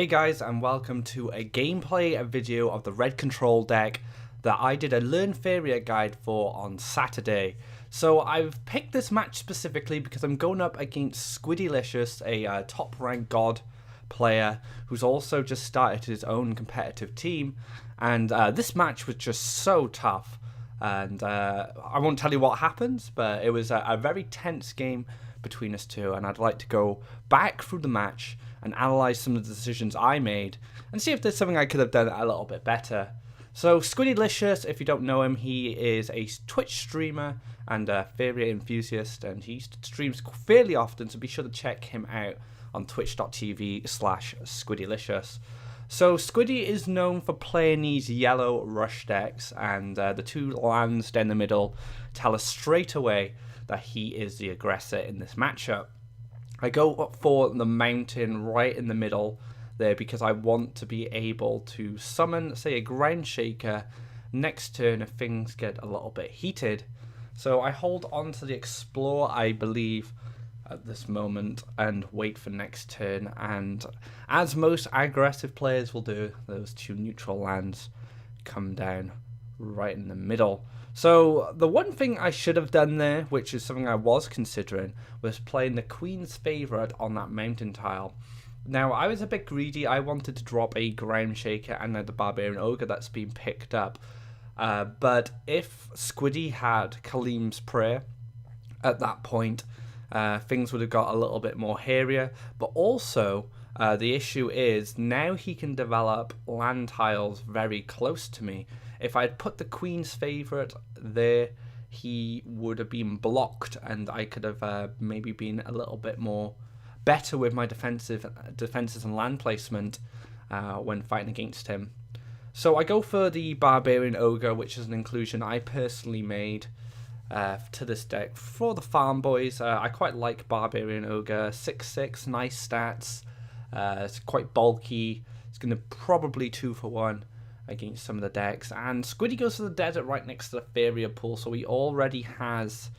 Hey guys, and welcome to a gameplay video of the red control deck that I did a Learn Faeria guide for on Saturday. So I've picked this match specifically because I'm going up against Squiddylicious, a top ranked god player who's also just started his own competitive team, and this match was just so tough. And I won't tell you what happens, but it was a very tense game between us two, and I'd like to go back through the match and analyse some of the decisions I made and see if there's something I could have done a little bit better. So Squiddylicious, if you don't know him, he is a Twitch streamer and a Faeria enthusiast, and he streams fairly often, so be sure to check him out on twitch.tv/Squiddylicious. So Squiddy is known for playing these yellow rush decks, and the two lands down the middle tell us straight away that he is the aggressor in this matchup. I go for the mountain right in the middle there because I want to be able to summon, say, a ground shaker next turn if things get a little bit heated. So I hold on to the explore, I believe, at this moment and wait for next turn. And as most aggressive players will do, those two neutral lands come down right in the middle. So the one thing I should have done there, which is something I was considering, was playing the Queen's Favourite on that mountain tile. Now, I was a bit greedy. I wanted to drop a Ground Shaker and the Barbarian Ogre that's been picked up. But if Squiddy had Khalim's Prayer at that point, things would have got a little bit more hairier. But also, the issue is now he can develop land tiles very close to me. If I'd put the Queen's Favourite there, he would have been blocked, and I could have maybe been a little bit more better with my defenses and land placement when fighting against him. So I go for the Barbarian Ogre, which is an inclusion I personally made to this deck for the farm boys. I quite like Barbarian Ogre, 6/6, nice stats. It's quite bulky. It's going to probably 2-for-1 against some of the decks, and Squiddy goes to the desert right next to the Faeria pool, so he already has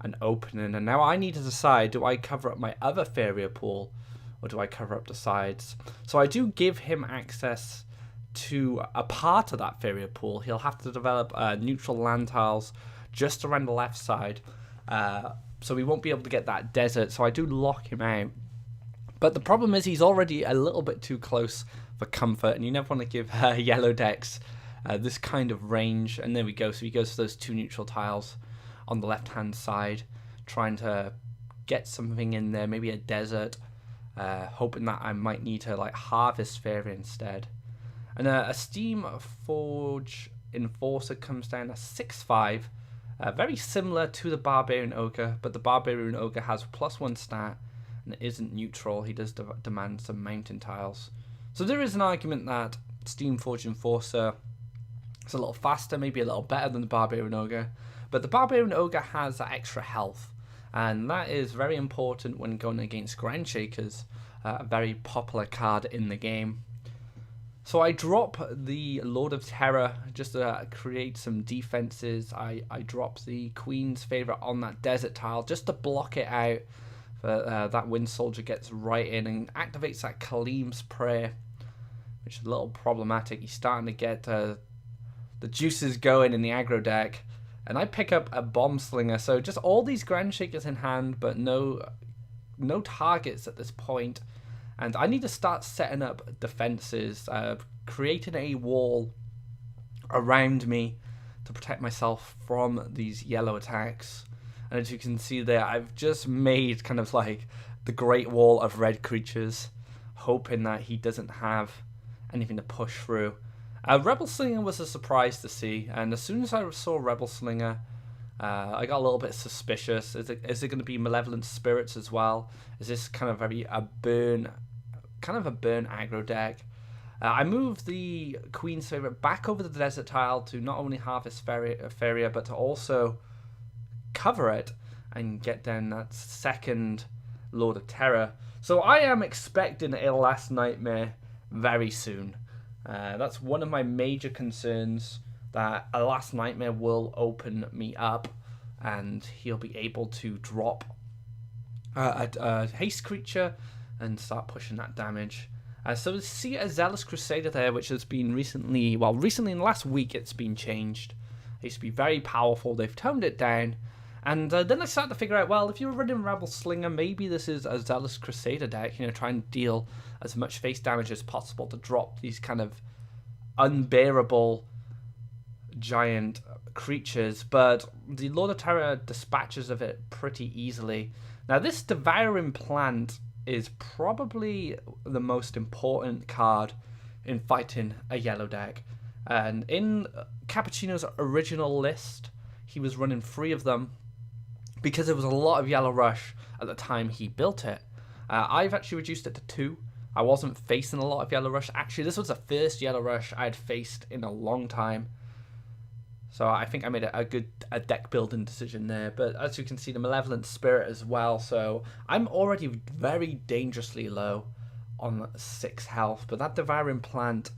an opening. And now I need to decide, do I cover up my other Faeria pool or do I cover up the sides? So I do give him access to a part of that Faeria pool. He'll have to develop neutral land tiles just around the left side, so we won't be able to get that desert, so I do lock him out. But the problem is he's already a little bit too close for comfort, and you never want to give yellow decks this kind of range. And there we go. So he goes for those two neutral tiles on the left-hand side, trying to get something in there, maybe a desert, hoping that I might need to like harvest Faeria instead. And a Steam Forge Enforcer comes down at 6/5, very similar to the Barbarian Ogre, but the Barbarian Ogre has +1 stat and isn't neutral. He does demand some mountain tiles. So there is an argument that Steam Forge Enforcer is a little faster, maybe a little better than the Barbarian Ogre, but the Barbarian Ogre has that extra health, and that is very important when going against Ground Shakers, a very popular card in the game. So I drop the Lord of Terror just to create some defenses. I drop the Queen's Favourite on that desert tile just to block it out. That Wind Soldier gets right in and activates that Khalim's Prayer, which is a little problematic. He's starting to get the juices going in the aggro deck, and I pick up a Bomb Slinger. So just all these Ground Shakers in hand, but no targets at this point. And I need to start setting up defenses, creating a wall around me to protect myself from these yellow attacks. And as you can see there, I've just made kind of like the Great Wall of red creatures, hoping that he doesn't have anything to push through. Rebel Slinger was a surprise to see, and as soon as I saw Rebel Slinger, I got a little bit suspicious. Is it going to be Malevolent Spirits as well? Is this kind of a burn aggro deck? I moved the Queen's Favourite back over the desert tile to not only harvest Faeria, but to also cover it and get down that second Lord of Terror. So I am expecting a Last Nightmare very soon. That's one of my major concerns, that a Last Nightmare will open me up and he'll be able to drop a haste creature and start pushing that damage. So we see a Zealous Crusader there, which has been recently in the last week it's been changed. It used to be very powerful. They've toned it down. And then I started to figure out, well, if you're running Rebel Slinger, maybe this is a Zealous Crusader deck, try and deal as much face damage as possible to drop these kind of unbearable giant creatures. But the Lord of Terror dispatches of it pretty easily. Now, this Devouring Plant is probably the most important card in fighting a yellow deck. And in Cappuccino's original list, he was running 3 of them, because there was a lot of Yellow Rush at the time he built it. I've actually reduced it to 2. I wasn't facing a lot of Yellow Rush. Actually, this was the first Yellow Rush I had faced in a long time. So I think I made a good deck building decision there. But as you can see, the Malevolent Spirit as well. So I'm already very dangerously low on 6 health. But that Devouring Plant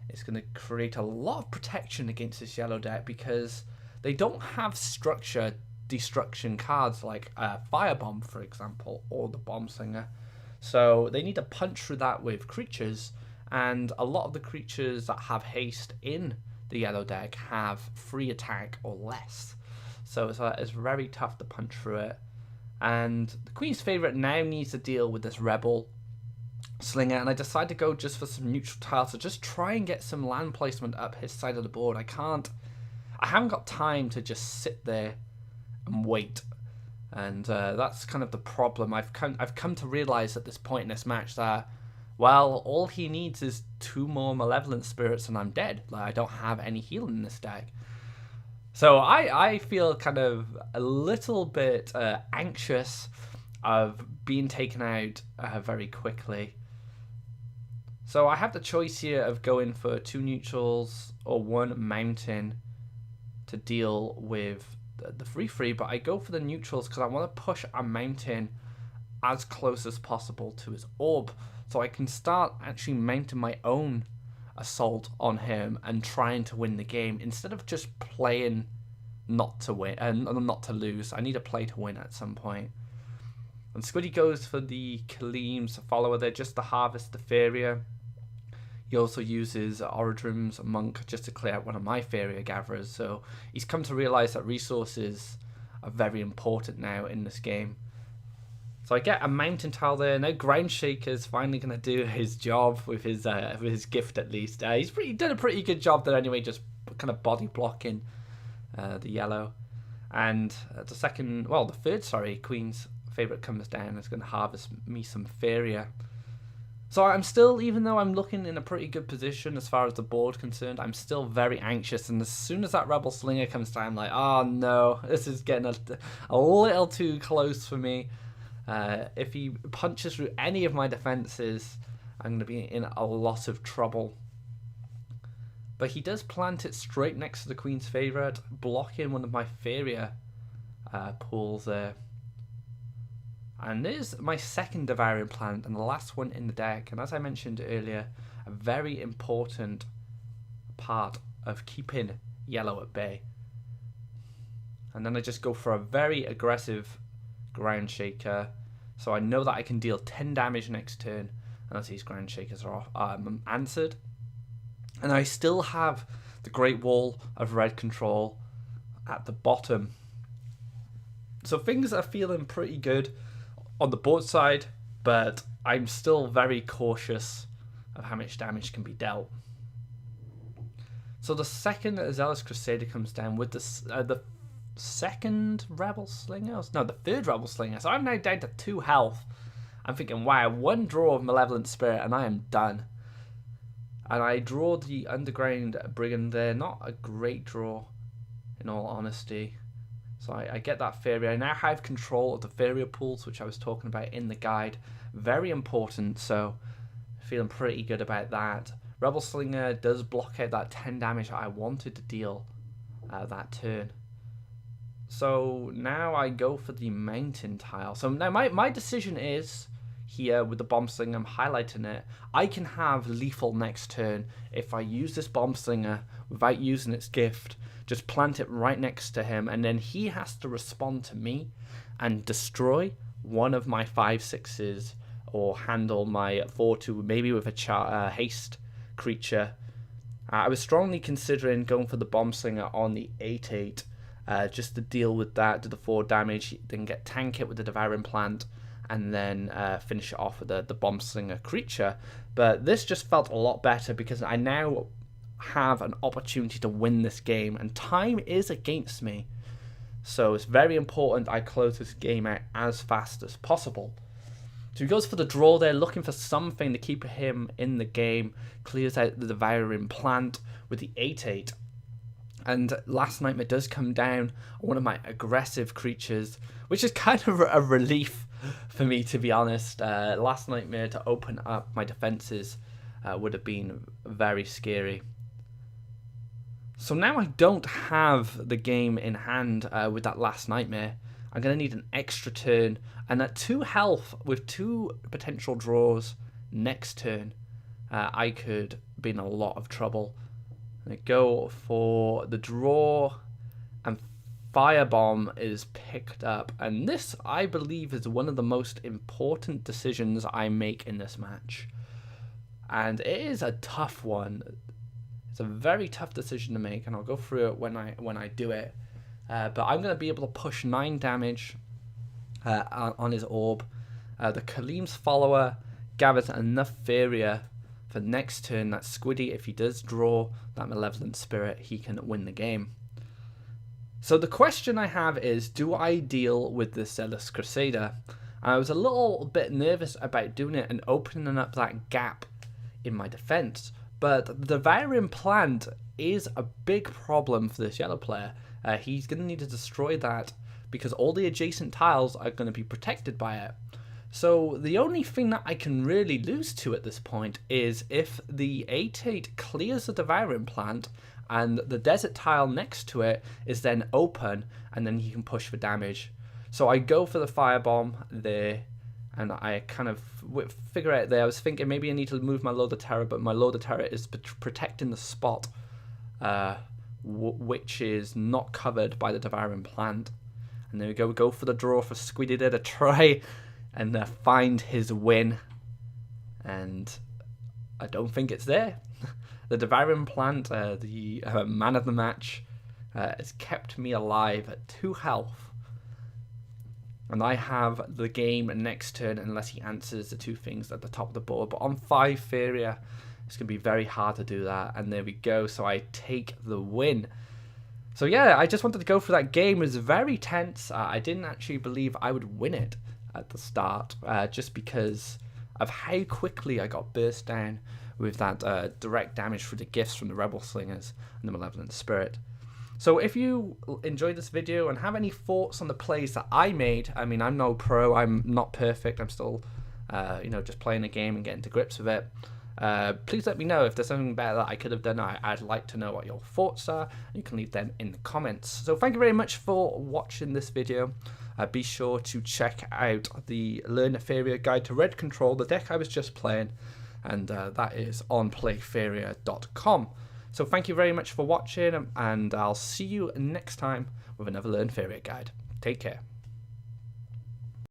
is going to create a lot of protection against this yellow deck, because they don't have structure destruction cards like Firebomb, for example, or the Bomb Slinger. So they need to punch through that with creatures, and a lot of the creatures that have haste in the yellow deck have 3 attack or less. So it's very tough to punch through it. And the Queen's Favourite now needs to deal with this Rebel Slinger, and I decided to go just for some neutral tiles to just try and get some land placement up his side of the board. I haven't got time to just sit there and wait, and that's kind of the problem. I've come to realize at this point in this match that, well, all he needs is 2 more Malevolent Spirits and I'm dead. Like, I don't have any healing in this deck. So I feel kind of a little bit anxious of being taken out very quickly. So I have the choice here of going for 2 neutrals or 1 mountain to deal with the 3/3, but I go for the neutrals because I want to push a mountain as close as possible to his orb, so I can start actually mounting my own assault on him and trying to win the game instead of just playing not to win and not to lose. I need to play to win at some point. And Squiddy goes for the Kaleem's follower there, just to harvest the Faeria. He also uses Orodrum's Monk just to clear out one of my Faeria gatherers, so he's come to realise that resources are very important now in this game. So I get a mountain tile there. Now Ground Shaker's finally going to do his job with his gift at least. He's done a pretty good job there anyway, just kind of body blocking the yellow. And the third Queen's Favourite comes down. It's going to harvest me some Faeria. So I'm still, even though I'm looking in a pretty good position as far as the board concerned, I'm still very anxious. And as soon as that Rebel Slinger comes down, I'm like, oh no, this is getting a little too close for me. If he punches through any of my defenses, I'm going to be in a lot of trouble. But he does plant it straight next to the Queen's Favourite, blocking one of my Faeria pools there. And there's my second Devouring Plant and the last one in the deck. And as I mentioned earlier, a very important part of keeping yellow at bay. And then I just go for a very aggressive Ground Shaker. So I know that I can deal 10 damage next turn. And as these Ground Shakers are answered. And I still have the Great Wall of Red Control at the bottom. So things are feeling pretty good on the board side, but I'm still very cautious of how much damage can be dealt. So the second Zealous Crusader comes down with the second Rebel Slinger? No, the third Rebel Slinger. So I'm now down to 2 health. I'm thinking, wow, 1 draw of Malevolent Spirit and I am done. And I draw the Underground Brigand there. Not a great draw, in all honesty. So I get that Faeria. I now have control of the Faeria pools, which I was talking about in the guide. Very important, so feeling pretty good about that. Rebel Slinger does block out that 10 damage that I wanted to deal that turn. So now I go for the mountain tile. So now my decision is, here with the Bomb Slinger, I'm highlighting it, I can have lethal next turn if I use this Bomb Slinger without using its gift. Just plant it right next to him, and then he has to respond to me and destroy one of my 5/6s or handle my 4-2 maybe with a haste creature. I was strongly considering going for the Bomb Slinger on the 8/8 just to deal with that, do the 4 damage, then tank it with the Devouring Plant, and then finish it off with the Bomb Slinger creature. But this just felt a lot better because I now have an opportunity to win this game, and time is against me. So it's very important I close this game out as fast as possible. So he goes for the draw there, looking for something to keep him in the game. Clears out the Devouring Plant with the 8/8. And Last Nightmare does come down on one of my aggressive creatures, which is kind of a relief for me, to be honest. Last Nightmare to open up my defenses would have been very scary. So now I don't have the game in hand with that Last Nightmare. I'm going to need an extra turn, and at 2 health with 2 potential draws next turn, I could be in a lot of trouble. I go for the draw, and Firebomb is picked up, and this, I believe, is one of the most important decisions I make in this match. And it is a tough one. It's a very tough decision to make, and I'll go through it when I do it. But I'm going to be able to push 9 damage on his orb. The Kaleem's follower gathers enough Faeria for next turn that Squiddy, if he does draw that Malevolent Spirit, he can win the game. So the question I have is, do I deal with the Zealous Crusader? I was a little bit nervous about doing it and opening up that gap in my defense, but the Devouring Plant is a big problem for this yellow player. He's going to need to destroy that because all the adjacent tiles are going to be protected by it. So the only thing that I can really lose to at this point is if the 8/8 clears the Devouring Plant and the desert tile next to it is then open, and then he can push for damage. So I go for the Firebomb there, and I kind of figure out there. I was thinking maybe I need to move my Load of Terror, but my Load of Terror is protecting the spot, which is not covered by the Devouring Plant. And there we go. We go for the draw for Squiddy there to try and find his win. And I don't think it's there. The Devouring Plant, the man of the match, has kept me alive at 2 health. And I have the game next turn unless he answers the 2 things at the top of the board. But on 5 Faeria, it's going to be very hard to do that. And there we go. So I take the win. So yeah, I just wanted to go for that game. It was very tense. I didn't actually believe I would win it at the start, just because of how quickly I got burst down with that direct damage through the gifts from the Rebel Slingers and the Malevolent Spirit. So if you enjoyed this video and have any thoughts on the plays that I made, I mean, I'm no pro, I'm not perfect, I'm still, just playing the game and getting to grips with it. Please let me know if there's something better that I could have done. I'd like to know what your thoughts are. You can leave them in the comments. So thank you very much for watching this video. Be sure to check out the Learn Faeria Guide to Red Control, the deck I was just playing, and that is on playfaeria.com. So thank you very much for watching, and I'll see you next time with another Learn Faeria Guide. Take care.